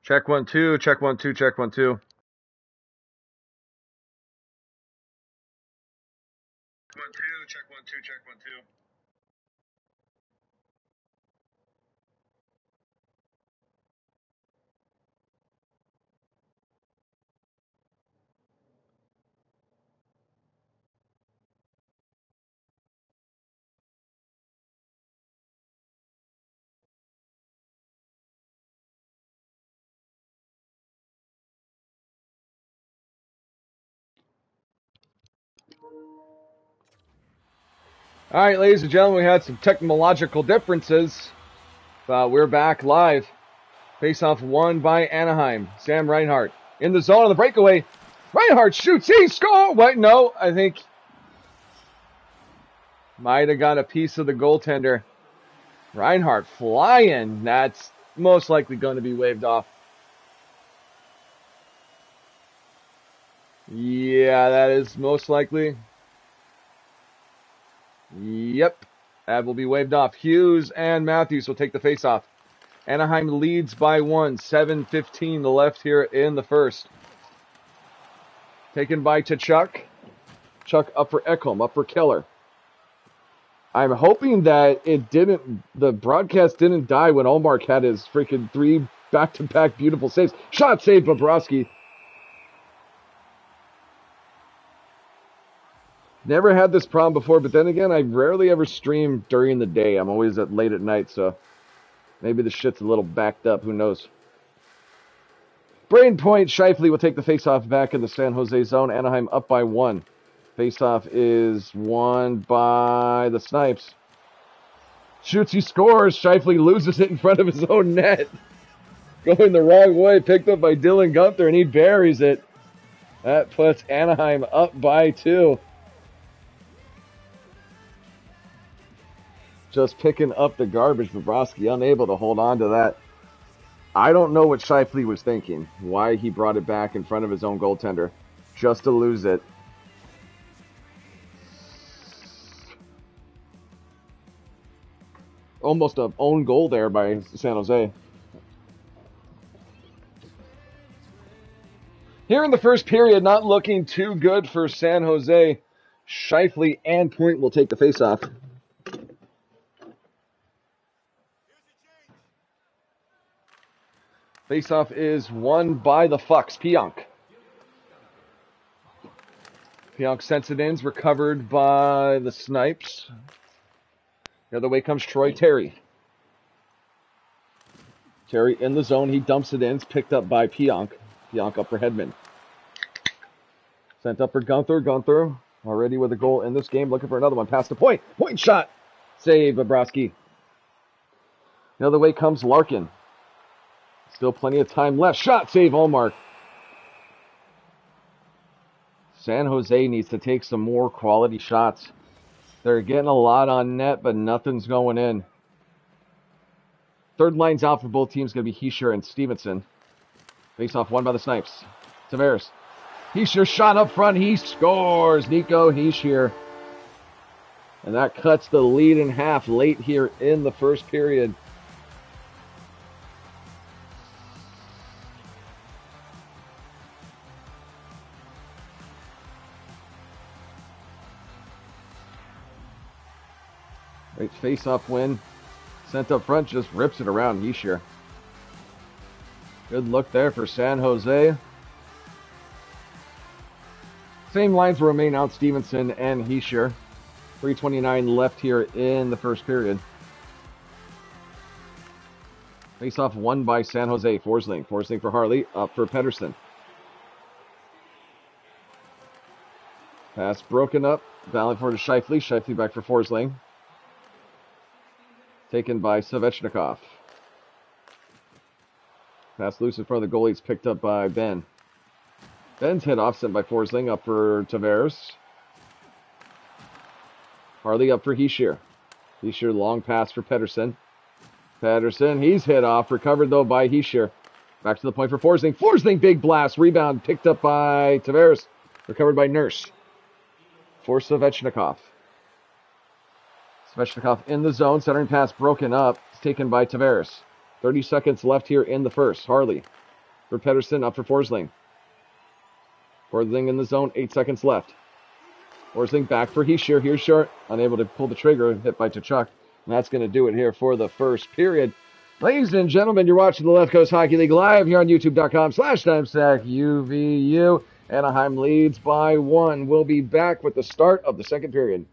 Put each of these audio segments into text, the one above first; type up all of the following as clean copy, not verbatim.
Check 1 2, check 1 2, check 1 2. 1 2, check 1 2, check 1 2. All right, ladies and gentlemen, we had some technological differences. We're back live. Face-off won by Anaheim. Sam Reinhart in the zone on the breakaway. Reinhart shoots. He scores. Wait, no. I think might have got a piece of the goaltender. Reinhart flying. That's most likely going to be waved off. Yeah, that is most likely. Yep, that will be waved off. Hughes and Matthews will take the face-off. Anaheim leads by 1, 7:15 left here in the first. Taken by Tkachuk. Chuck up for Ekholm, up for Keller. I'm hoping that the broadcast didn't die when Allmark had his freaking 3 back-to-back beautiful saves. Shot save, Bobrovsky. Never had this problem before, but then again, I rarely ever stream during the day. I'm always late at night, so maybe the shit's a little backed up. Who knows? Brain point. Scheifele will take the faceoff back in the San Jose zone. Anaheim up by 1. Faceoff is won by the Snipes. Shoots, he scores. Scheifele loses it in front of his own net. Going the wrong way. Picked up by Dylan Gunther, and he buries it. That puts Anaheim up by 2. Just picking up the garbage. Bobrovsky unable to hold on to that. I don't know what Scheifele was thinking. Why he brought it back in front of his own goaltender. Just to lose it. Almost an own goal there by San Jose. Here in the first period, not looking too good for San Jose. Scheifele and Point will take the faceoff. Faceoff is won by the Fucks. Pionk. Pionk sends it in. It's recovered by the Snipes. The other way comes Troy Terry. Terry in the zone. He dumps it in. It's picked up by Pionk. Pionk up for Hedman. Sent up for Gunther. Gunther already with a goal in this game. Looking for another one. Past the point. Point shot. Save, Bobrovsky. The other way comes Larkin. Still plenty of time left. Shot, save, Allmark. San Jose needs to take some more quality shots. They're getting a lot on net, but nothing's going in. Third line's out for both teams. Going to be Hischier and Stevenson. Face-off won by the Snipes. Tavares. Hischier shot up front. He scores. Nico Hischier. And that cuts the lead in half late here in the first period. Great face-off win. Sent up front, just rips it around Hischier. Good look there for San Jose. Same lines will remain out, Stevenson and Hischier. 3:29 left here in the first period. Face-off won by San Jose. Forsling. Forsling for Harley. Up for Pettersson. Pass broken up. Ballot for to Scheifele. Scheifele back for Forsling. Taken by Svechnikov. Pass loose in front of the goalie. It's picked up by Ben. Ben's hit off, sent by Forsling. Up for Tavares. Harley up for Hischier. Hischier long pass for Pettersson. Pettersson, he's hit off. Recovered, though, by Hischier. Back to the point for Forsling. Forsling, big blast. Rebound picked up by Tavares. Recovered by Nurse. For Svechnikov. Svechnikov in the zone. Centering pass broken up. It's taken by Tavares. 30 seconds left here in the first. Harley. for Pedersen, up for Forsling. Forsling in the zone, 8 seconds left. Forsling back for Heischer. Here's short. Unable to pull the trigger, hit by Tkachuk. And that's going to do it here for the first period. Ladies and gentlemen, you're watching the Left Coast Hockey League live here on YouTube.com/TimesTackUVU. Anaheim leads by 1. We'll be back with the start of the second period.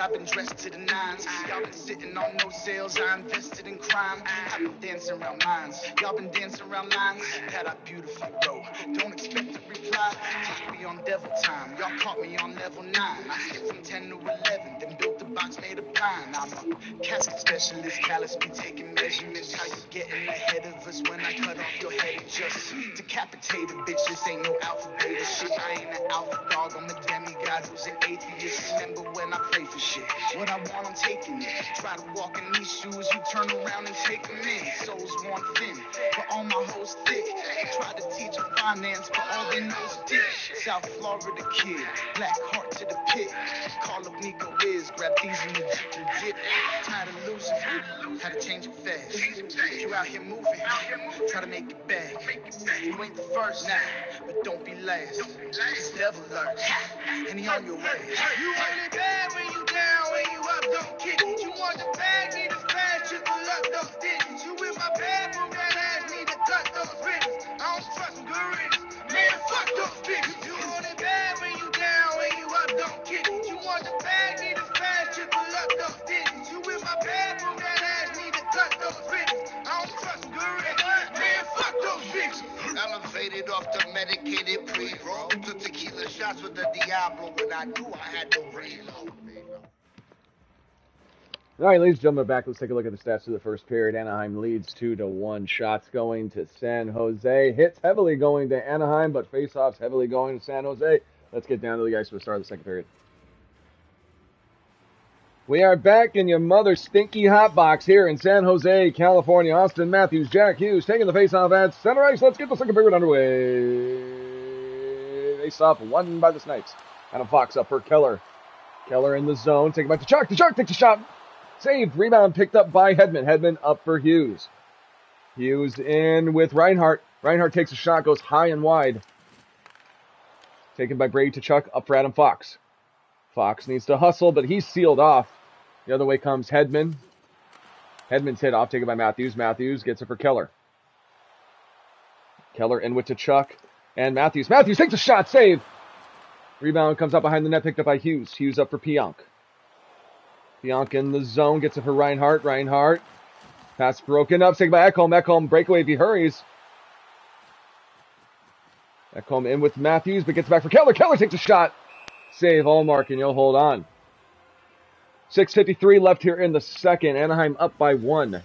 I've been dressed to the nines. Y'all been sitting on no sales. I invested in crime. I've been dancing around mines. Y'all been dancing around lines that I beautifully wrote. Don't expect a reply. Took me on devil time. Y'all caught me on level 9. I skipped from 10 to 11, then built a box made of pine. I'm a casket specialist. Callus be taking measurements. How you getting ahead of us when I cut off your head and just decapitated bitches? Ain't no alpha beta shit. I ain't an alpha dog. I'm a demigod who's an atheist. Remember when I pray for shit? What I want, I'm taking it. Try to walk in these shoes, you turn around and take them in. Souls worn thin, but all my hoes thick. Try to teach them finance, but all they know is dick. South Florida kid, black heart to the pit. Call up Nico Wiz, grab these in the dip. Tired of losing, had to change it fast. You out here moving, try to make it back. You ain't the first now, but don't be last. This devil lurks, and he on your way. You want it bad when you down, when you up, don't kick it. You want the bag, need a fast, triple up those digits. You in my bedroom, that ass need to cut those ribbons. I don't trust them gorillas, man, fuck those bitches. You want it bad when you down, when you up, don't kick it. You want the bag, need a fast, triple up those digits. You in my bedroom, that ass need to cut those ribbons. I don't trust them gorillas, man, fuck those bitches. Elevated off the medicated pre-roll. Took tequila shots with the Diablo when I knew I had to reload. All right, ladies and gentlemen, back. Let's take a look at the stats of the first period. Anaheim leads 2-1. Shots going to San Jose. Hits heavily going to Anaheim, but faceoffs heavily going to San Jose. Let's get down to the ice for the start of the second period. We are back in your mother's stinky hot box here in San Jose, California. Austin Matthews, Jack Hughes taking the faceoff at center ice. Let's get the second period underway. Faceoff won by the Snipes. Adam Fox up for Keller. Keller in the zone. Taken by Tkachuk. Tkachuk takes a shot. Save. Rebound picked up by Hedman. Hedman up for Hughes. Hughes in with Reinhart. Reinhart takes a shot, goes high and wide. Taken by Brady Tkachuk, up for Adam Fox. Fox needs to hustle, but he's sealed off. The other way comes Hedman. Hedman's hit off, taken by Matthews. Matthews gets it for Keller. Keller in with Tkachuk. And Matthews. Matthews takes a shot, save. Rebound comes up behind the net, picked up by Hughes. Hughes up for Pionk. Pionk in the zone, gets it for Reinhart. Reinhart. Pass broken up, taken by Ekholm. Ekholm breakaway if he hurries. Ekholm in with Matthews, but gets back for Keller. Keller takes a shot. Save Allmark, and you'll hold on. 6:53 left here in the second. Anaheim up by 1.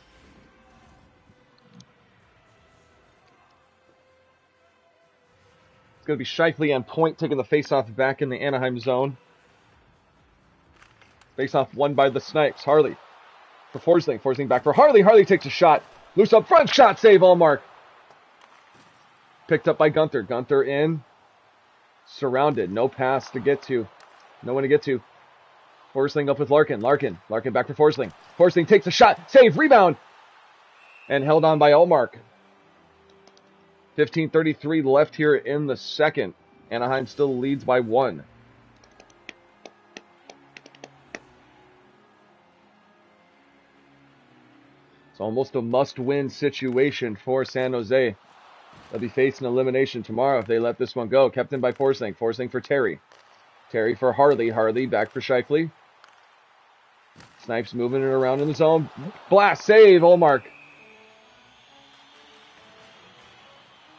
It's going to be Scheifele on point, taking the faceoff back in the Anaheim zone. Faceoff won by the Snipes. Harley for Forsling. Forsling back for Harley. Harley takes a shot. Loose up front. Shot save Allmark. Picked up by Gunther. Gunther in. Surrounded. No pass to get to. No one to get to. Forsling up with Larkin. Larkin back for Forsling. Forsling takes a shot. Save. Rebound. And held on by Allmark. 15:33 left here in the second. Anaheim still leads by 1. It's almost a must-win situation for San Jose. They'll be facing elimination tomorrow if they let this one go. Kept in by Forsling. Forsling for Terry. Terry for Harley. Harley back for Scheifele. Snipes moving it around in the zone. Blast save, Allmark.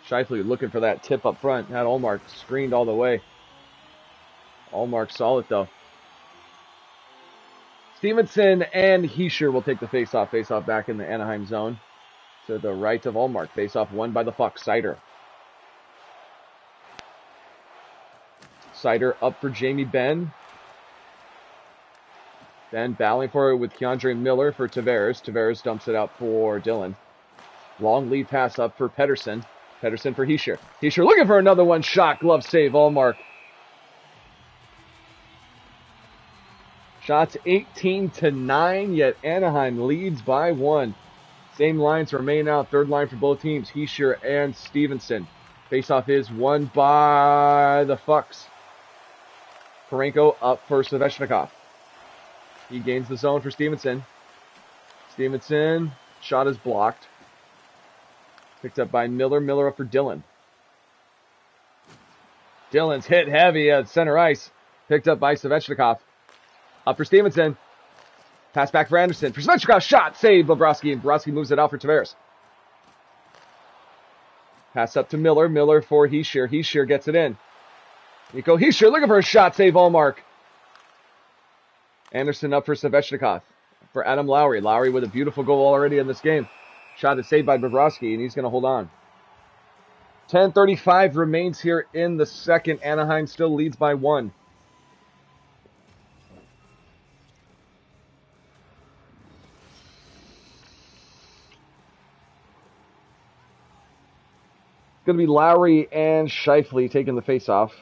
Scheifele looking for that tip up front. Had Allmark screened all the way. Allmark saw it though. Stevenson and Heischer will take the faceoff. Faceoff back in the Anaheim zone. To the right of Allmark. Faceoff won by the Fuck. Sider. Sider up for Jamie Benn. Then battling for it with Keandre Miller for Tavares. Tavares dumps it out for Dillon. Long lead pass up for Pettersson. Pettersson for Heischer. Heischer looking for another one. Shot. Glove save. Allmark. Shots 18-9, yet Anaheim leads by 1. Same lines remain out. Third line for both teams. Heischer and Stevenson. Faceoff is won by the Fucks. Parenko up for Svechnikov. He gains the zone for Stevenson. Stevenson, shot is blocked. Picked up by Miller. Miller up for Dillon. Dillon's hit heavy at center ice. Picked up by Svechnikov. Up for Stevenson. Pass back for Anderson. For Svechnikov, shot, save Bobrovsky. And Bobrovsky moves it out for Tavares. Pass up to Miller. Miller for Heischer. Heischer gets it in. Nico Heischer looking for a shot, save Allmark. Anderson up for Svechnikov. For Adam Lowry. Lowry with a beautiful goal already in this game. Shot is saved by Bobrovsky, and he's going to hold on. 10:35 remains here in the second. Anaheim still leads by 1. It's going to be Lowry and Scheifele taking the faceoff.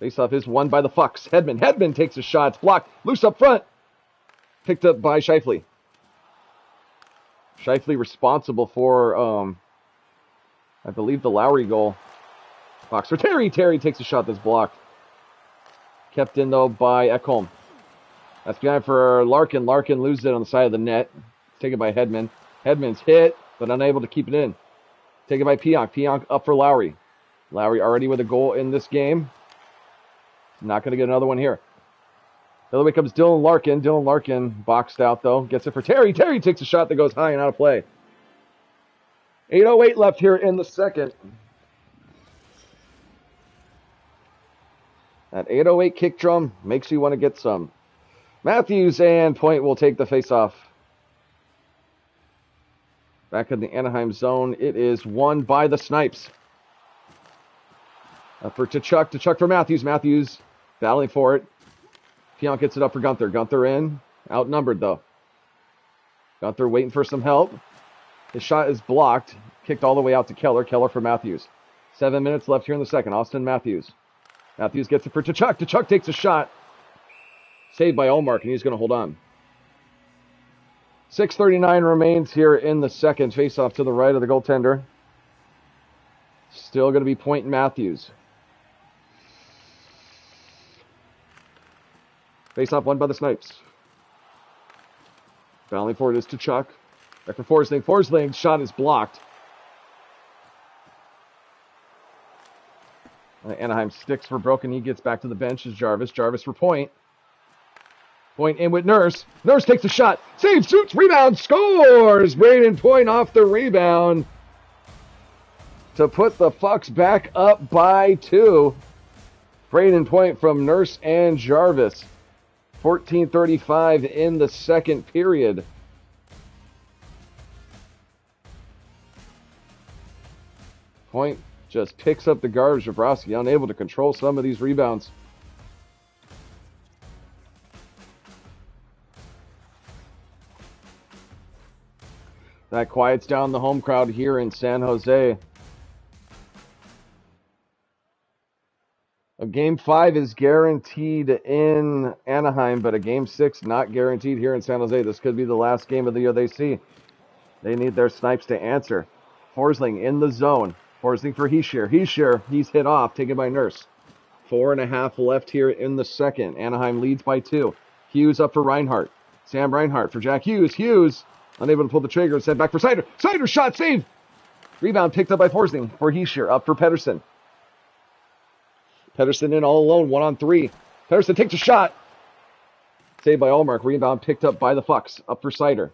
Faceoff is won by the Fucks. Hedman takes a shot. It's blocked. Loose up front. Picked up by Scheifele. Scheifele responsible for, I believe, the Lowry goal. Box for Terry. Terry takes a shot that's blocked. Kept in, though, by Ekholm. That's behind for Larkin. Larkin loses it on the side of the net. Taken by Hedman. Hedman's hit, but unable to keep it in. Taken by Pionk. Pionk up for Lowry. Lowry already with a goal in this game. Not going to get another one here. The other way comes Dylan Larkin. Dylan Larkin boxed out, though. Gets it for Terry. Terry takes a shot that goes high and out of play. 8:08 left here in the second. That 8:08 kick drum makes you want to get some. Matthews and Point will take the faceoff. Back in the Anaheim zone, it is won by the Snipes. Up for Tkachuk. Tkachuk for Matthews. Matthews battling for it. Pionk gets it up for Gunther. Gunther in. Outnumbered, though. Gunther waiting for some help. His shot is blocked. Kicked all the way out to Keller. Keller for Matthews. 7 minutes left here in the second. Austin Matthews. Matthews gets it for Tkachuk. Tkachuk takes a shot. Saved by Allmark, and he's going to hold on. 6:39 remains here in the second. Face-off to the right of the goaltender. Still going to be Point and Matthews. Face-off won by the Snipes. Battling for it is Tkachuk. Back for Forsling. Forsling's shot is blocked. Anaheim sticks were broken. He gets back to the bench as Jarvis. Jarvis for Point. Point in with Nurse. Nurse takes a shot. Saves, shoots, rebound, scores! Braden Point off the rebound to put the Fucks back up by 2. Braden Point from Nurse and Jarvis. 14:35 in the second period. Point just picks up the garbage. Bobrovsky unable to control some of these rebounds. That quiets down the home crowd here in San Jose. A Game 5 is guaranteed in Anaheim, but a Game 6 not guaranteed here in San Jose. This could be the last game of the year they see. They need their Snipes to answer. Forsling in the zone. Forsling for Heischer. Heischer, he's hit off, taken by Nurse. 4.5 left here in the second. Anaheim leads by 2. Hughes up for Reinhart. Sam Reinhart for Jack Hughes. Hughes unable to pull the trigger. Sent back for Sider. Sider shot saved. Rebound picked up by Forsling for Heischer. Up for Pettersson. Pettersson in all alone, 1-on-3. Pettersson takes a shot. Saved by Allmark. Rebound picked up by the Fucks. Up for Sider.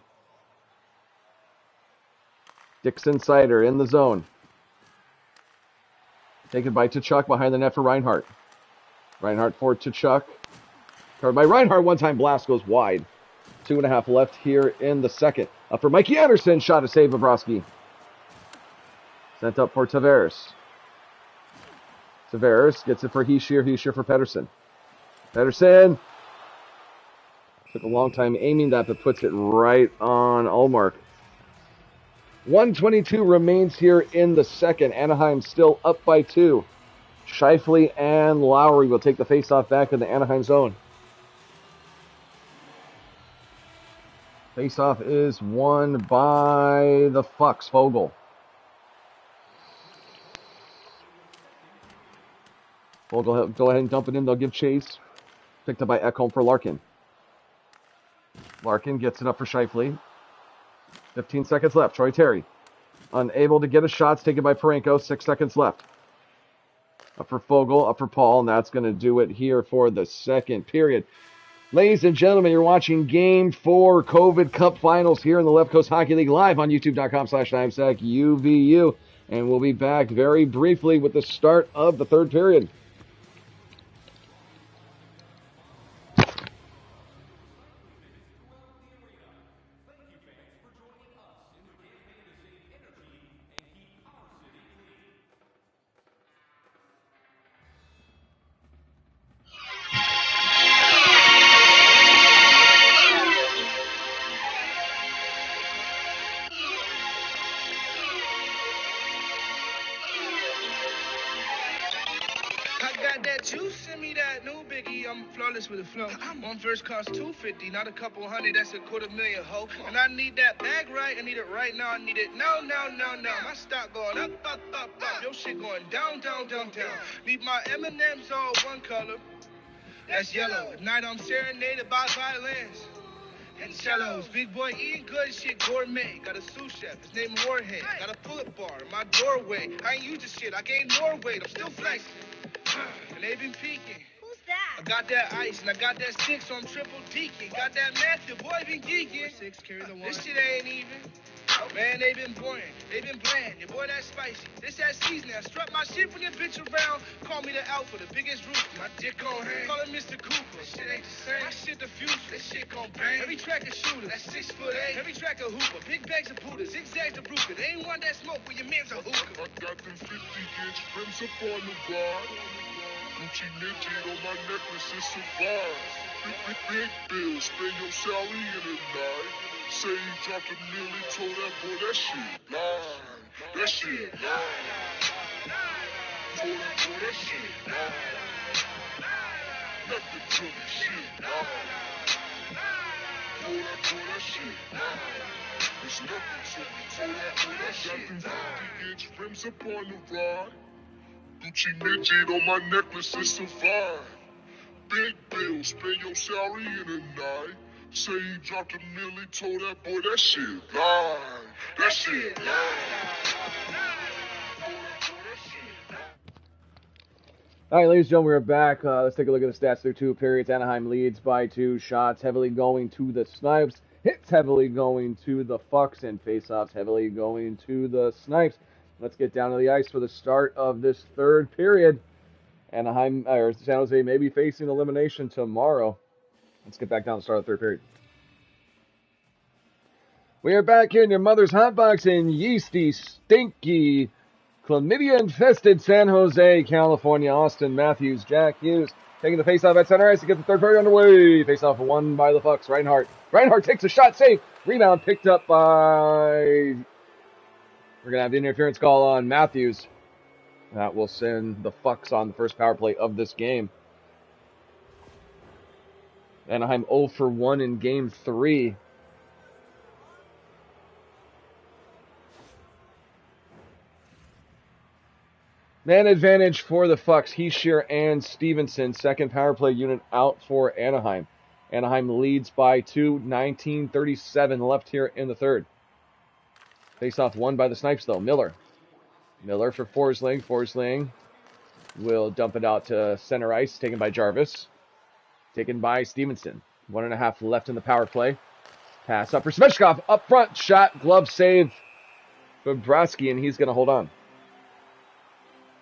Dixon Sider in the zone. Taken by Tkachuk behind the net for Reinhart. Reinhart for Tkachuk. Covered by Reinhardt. One-time blast goes wide. 2.5 left here in the second. Up for Mikey Anderson. Shot to save Bobrovsky. Sent up for Tavares. Tavares gets it for Hischier. Hischier for Pettersson. Pettersson. Took a long time aiming that, but puts it right on Ullmark. 1:22 remains here in the second. Anaheim still up by 2. Scheifele and Lowry will take the faceoff back in the Anaheim zone. Faceoff is won by the Fucks. Fogle. Fogle, go ahead and dump it in. They'll give chase. Picked up by Ekholm for Larkin. Larkin gets it up for Scheifele. 15 seconds left. Troy Terry. Unable to get a shot. Taken by Parenko. 6 seconds left. Up for Fogle. Up for Paul. And that's going to do it here for the second period. Ladies and gentlemen, you're watching Game 4 COVID Cup Finals here in the Left Coast Hockey League live on YouTube.com/NimesacUVU. And we'll be back very briefly with the start of the third period. With a flow. One verse costs $250, not a couple hundred, that's $250,000, ho. And I need that bag right, I need it right now, I need it no. My stock going up. Your shit going down. Need my M&M's all one color, that's yellow. At night I'm serenaded by violins and cellos. Big boy eating good shit, gourmet. Got a sous chef, his name Jorge. Got a pull-up bar in my doorway. I ain't used this shit, I gained more weight, I'm still flexing. And they been peeking. I got that ice and I got that 6 on triple deacon. Got that meth, your boy been geeking. 6 carry the 1. This shit ain't even. Man, they been boring, they been bland. Your boy that spicy, this that seasoning. I strut my shit when your bitch around. Call me the alpha, the biggest rooster. My dick on hang. Call him Mr. Cooper. This shit ain't the same. My shit the future. This shit gon' bang. Every track a shooter. That's 6'8". Every track a hooper. Big bags of Buddha. Zigzags of Bruker. They ain't want that smoke when your man's a hookah. I got them 50-inch rims up on the bar. Gucci Ninja on my necklace, it's survive. Big bill, spend your salary in a night. Say you dropped a milli, told that boy that shit lie. That shit lie. Told that boy that shit lie. Nothing to me, shit lie. Told that boy that shit lie. It's nothing to me, told that boy that shit lie. Got them 50-inch rims up on the ride. Gucci Ninja on my necklace, it's survive. Big bill, spend your salary in a night. Say you dropped a milli, told that boy that shit lie. That shit lie. All right, ladies and gentlemen, we're back. Let's take a look at the stats through 2 periods. Anaheim leads by 2 shots, heavily going to the Snipes. Hits heavily going to the Fucks, and faceoffs heavily going to the Snipes. Let's get down to the ice for the start of this third period. San Jose may be facing elimination tomorrow. Let's get back down to the start of the third period. We are back here in your mother's hot box in yeasty, stinky, chlamydia-infested San Jose, California. Austin Matthews, Jack Hughes taking the faceoff at center ice to get the third period underway. Faceoff won by the Fucks. Reinhardt takes a shot, save. Rebound picked up by... We're going to have the interference call on Matthews. That will send the Fucks on the first power play of this game. Anaheim 0 for 1 in Game 3. Man advantage for the Fucks. Hischier and Stevenson. Second power play unit out for Anaheim. Anaheim leads by 2. 19:37 left here in the third. Faceoff won by the Snipes, though. Miller for Forsling. Forsling will dump it out to center ice. Taken by Jarvis. Taken by Stevenson. 1.5 left in the power play. Pass up for Svechkov. Up front. Shot. Glove save for Bobrovsky, and he's going to hold on.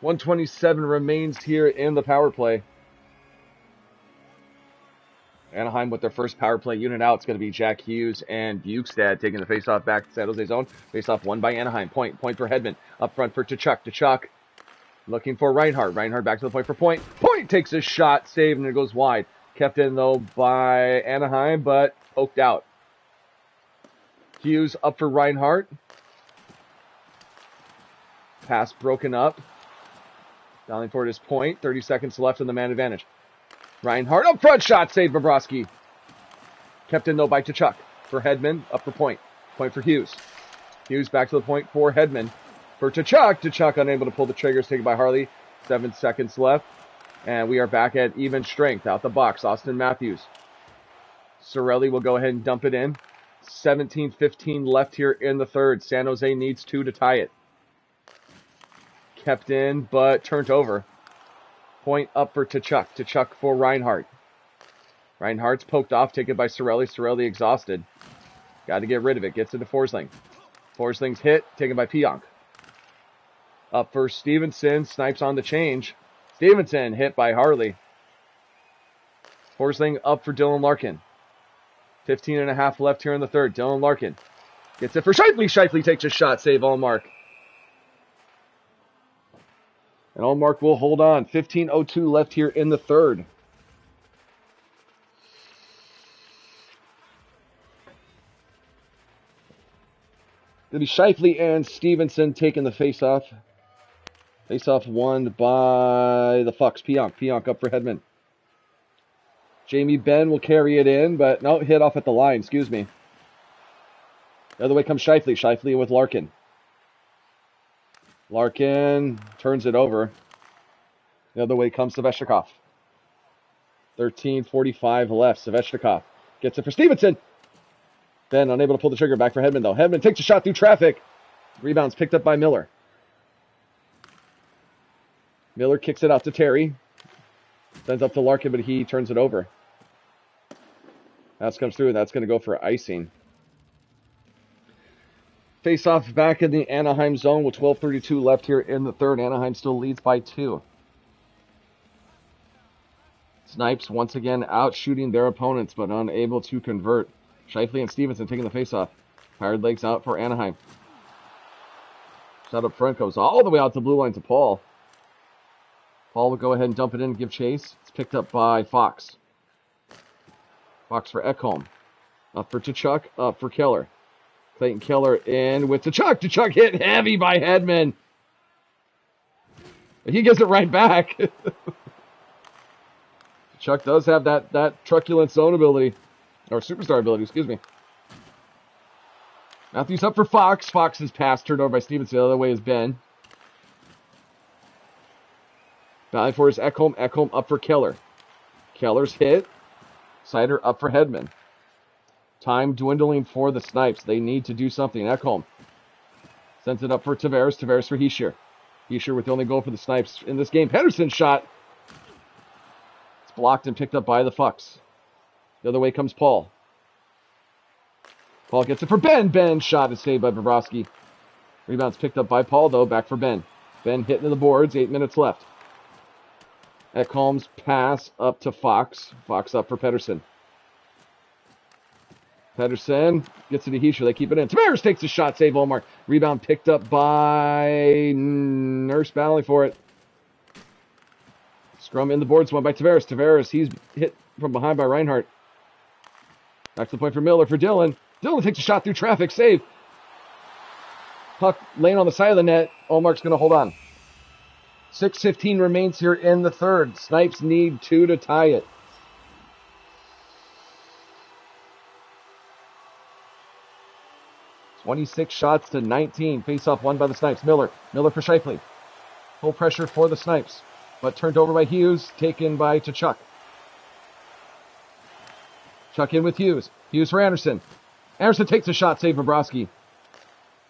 1:27 remains here in the power play. Anaheim with their first power play unit out. It's going to be Jack Hughes and Bukestad taking the faceoff back to San Jose zone. Faceoff won by Anaheim. Point for Hedman. Up front for Tkachuk. Tkachuk looking for Reinhart. Reinhart back to the point for Point. Point takes a shot, saved, and it goes wide. Kept in, though, by Anaheim, but poked out. Hughes up for Reinhart. Pass broken up. Dialing for his Point. 30 seconds left in the man advantage. Reinhart up front shot, saved Bobrovsky. Kept in, though, by Tkachuk. For Hedman, up for Point. Point for Hughes. Hughes back to the point for Hedman. For Tkachuk. Tkachuk unable to pull the triggers, taken by Harley. 7 seconds left. And we are back at even strength. Out the box, Austin Matthews. Cirelli will go ahead and dump it in. 17-15 left here in the third. San Jose needs 2 to tie it. Kept in, but turned over. Point up for Tkachuk. Tkachuk for Reinhart. Reinhart's poked off, taken by Cirelli. Cirelli exhausted. Got to get rid of it. Gets into Forsling. Forsling's hit, taken by Pionk. Up for Stevenson. Snipes on the change. Stevenson hit by Harley. Forsling up for Dylan Larkin. 15.5 left here in the third. Dylan Larkin gets it for Scheifele. Scheifele takes a shot. Save Allmark. And Allmark will hold on. 15:02 left here in the third. It'll be Scheifele and Stevenson taking the face-off. Face-off won by the Fucks. Pionk up for Hedman. Jamie Benn will carry it in, but no, hit off at the line. Excuse me. The other way comes Scheifele. Scheifele with Larkin. Larkin turns it over. The other way comes Svechnikov. 13:45 left. Svechnikov gets it for Stevenson. Then unable to pull the trigger. Back for Hedman, though. Hedman takes a shot through traffic. Rebounds picked up by Miller. Miller kicks it out to Terry. Sends up to Larkin, but he turns it over. That comes through, and that's going to go for icing. Face-off back in the Anaheim zone with 12:32 left here in the third. Anaheim still leads by 2. Snipes once again out shooting their opponents, but unable to convert. Scheifele and Stevenson taking the face-off. Tired legs out for Anaheim. Shot up front goes all the way out to blue line to Paul. Paul will go ahead and dump it in and give chase. It's picked up by Fox. Fox for Ekholm. Up for Tkachuk, up for Keller. Clayton Keller in with Tkachuk. Tkachuk hit heavy by Hedman. He gets it right back. Tkachuk does have that truculent zone ability. Or superstar ability, excuse me. Matthews up for Fox. Fox's pass turned over by Stevenson. The other way is Ben. Valley for his Ekholm. Ekholm up for Keller. Keller's hit. Sider up for Hedman. Time dwindling for the Snipes. They need to do something. Ekholm sends it up for Tavares. Tavares for Hischier. Hischier with the only goal for the Snipes in this game. Pedersen's shot. It's blocked and picked up by the Fucks. The other way comes Paul. Paul gets it for Ben. Ben's shot is saved by Bobrovsky. Rebound's picked up by Paul, though. Back for Ben. Ben hitting the boards. 8 minutes left. Ekholm's pass up to Fox. Fox up for Pedersen. Pedersen gets it to Hischier. They keep it in. Tavares takes a shot. Save Allmark. Rebound picked up by Nurse battling for it. Scrum in the boards. One by Tavares. Tavares, he's hit from behind by Reinhart. Back to the point for Miller for Dylan. Dylan takes a shot through traffic. Save. Puck laying on the side of the net. Allmark's going to hold on. 6:15 remains here in the third. Snipes need 2 to tie it. (26 shots to 19. Face-off won by the Snipes. Miller for Scheifele. Full pressure for the Snipes, but turned over by Hughes. Taken by Tkachuk. Chuck in with Hughes. Hughes for Anderson. Anderson takes a shot. Save Bobrovsky.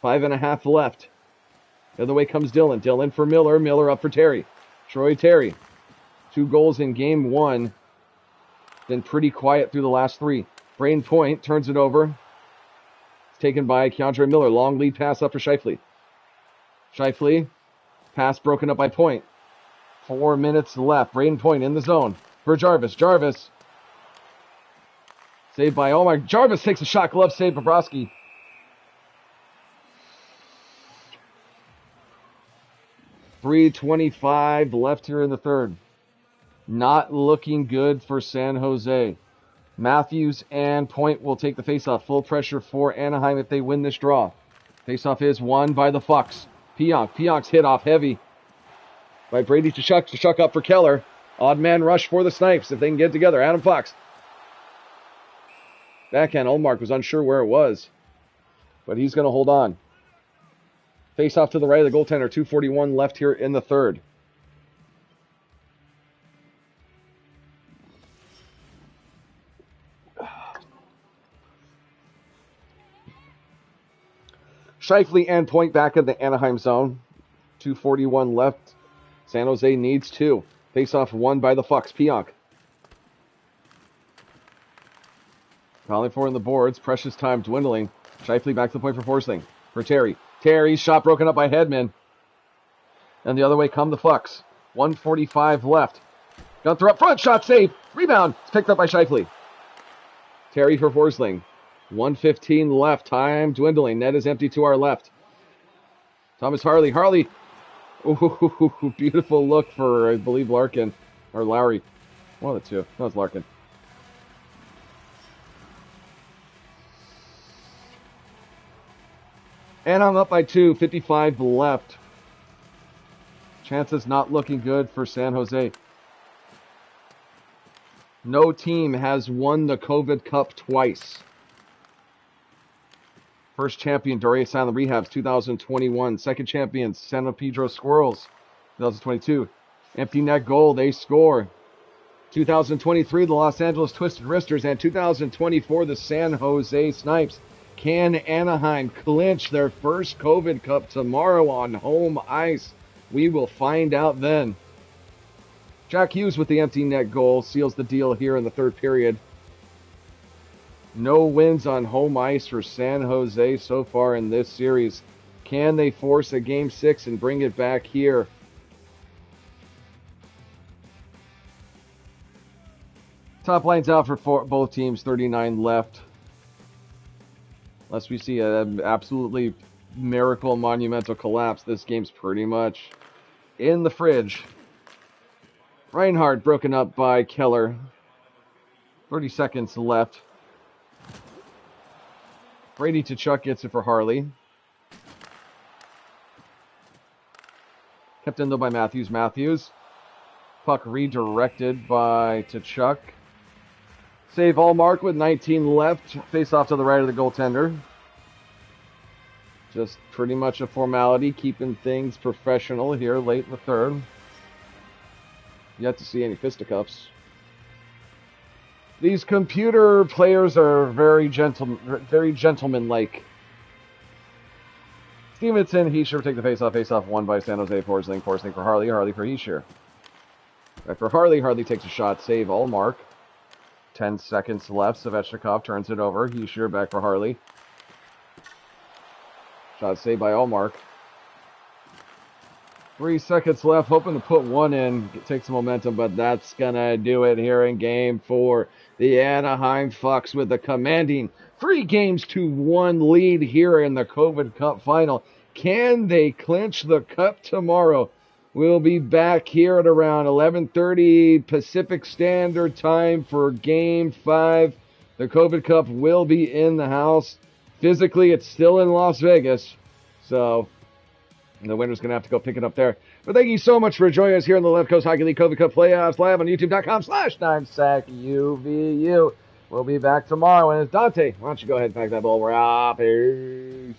5.5 left. The other way comes Dylan. Dylan for Miller. Miller up for Terry. Troy Terry. 2 goals in game 1. Been pretty quiet through the last 3. Brain Point turns it over. It's taken by Keandre Miller. Long lead pass up for Scheifele. Scheifele. Pass broken up by Point. 4 minutes left. Brain Point in the zone for Jarvis. Jarvis Saved by Allmark. Jarvis takes a shot. Glove save. Bobrovsky. .325 left here in the third. Not looking good for San Jose. Matthews and Point will take the faceoff. Full pressure for Anaheim if they win this draw. Faceoff is won by the Fucks. Pionk's hit off heavy by Brady Tkachuk. Tkachuk up for Keller. Odd man rush for the Snipes if they can get together. Adam Fox. Backhand. Ullmark was unsure where it was, but he's going to hold on. Face off to the right of the goaltender. 2:41 left here in the third. Scheifele and Point back in the Anaheim zone. 2:41 left. San Jose needs 2. Face off won by the Fucks. Pionk. Calling for in the boards. Precious time dwindling. Scheifele back to the point for Forsling. For Terry. Terry's shot broken up by Hedman. And the other way come the Fucks. 1:45 left. Gunther up front. Shot saved. Rebound. It's picked up by Scheifele. Terry for Forsling. 1:15 left. Time dwindling. Net is empty to our left. Thomas Harley. Harley. Ooh, beautiful look for, I believe, Larkin. Or Lowry. One of the two. No, it's Larkin. And I'm up by 2. 55 left. Chances not looking good for San Jose. No team has won the COVID Cup twice. First champion, Doria Silent Rehabs, 2021. Second champions, San Pedro Squirrels, 2022. Empty net goal, they score. 2023, the Los Angeles Twisted Wristers, and 2024, the San Jose Snipes. Can Anaheim clinch their first COVID Cup tomorrow on home ice? We will find out then. Jack Hughes with the empty net goal seals the deal here in the third period. No wins on home ice for San Jose so far in this series. Can they force a Game 6 and bring it back here? Top line's out for both teams, 39 left. Unless we see an absolutely miracle, monumental collapse, this game's pretty much in the fridge. Reinhardt broken up by Keller. 30 seconds left. Brady Tkachuk gets it for Harley. Kept in though by Matthews. Puck redirected by Tkachuk. Save Allmark with 19 left. Face off to the right of the goaltender. Just pretty much a formality, keeping things professional here late in the third. Yet to see any fisticuffs. These computer players are very gentlemanlike. Stevenson, Heischer take the face-off won by San Jose. Forsling for Harley for Heischer. Back for Harley takes a shot, save Allmark. 10 seconds left, Svechnikov turns it over. Heischer back for Harley. Shot saved by Allmark. 3 seconds left, hoping to put one in, take some momentum, but that's gonna do it here in Game 4. The Anaheim Fucks with a commanding 3-1 lead here in the COVID Cup final. Can they clinch the Cup tomorrow? We'll be back here at around 11:30 Pacific Standard Time for Game 5. The COVID Cup will be in the house. Physically, it's still in Las Vegas, so the winner's going to have to go pick it up there. But thank you so much for joining us here in the Left Coast Hockey League COVID Cup Playoffs live on YouTube.com/9SACUVU. We'll be back tomorrow. And it's Dante. Why don't you go ahead and pack that ball? We're out. Peace.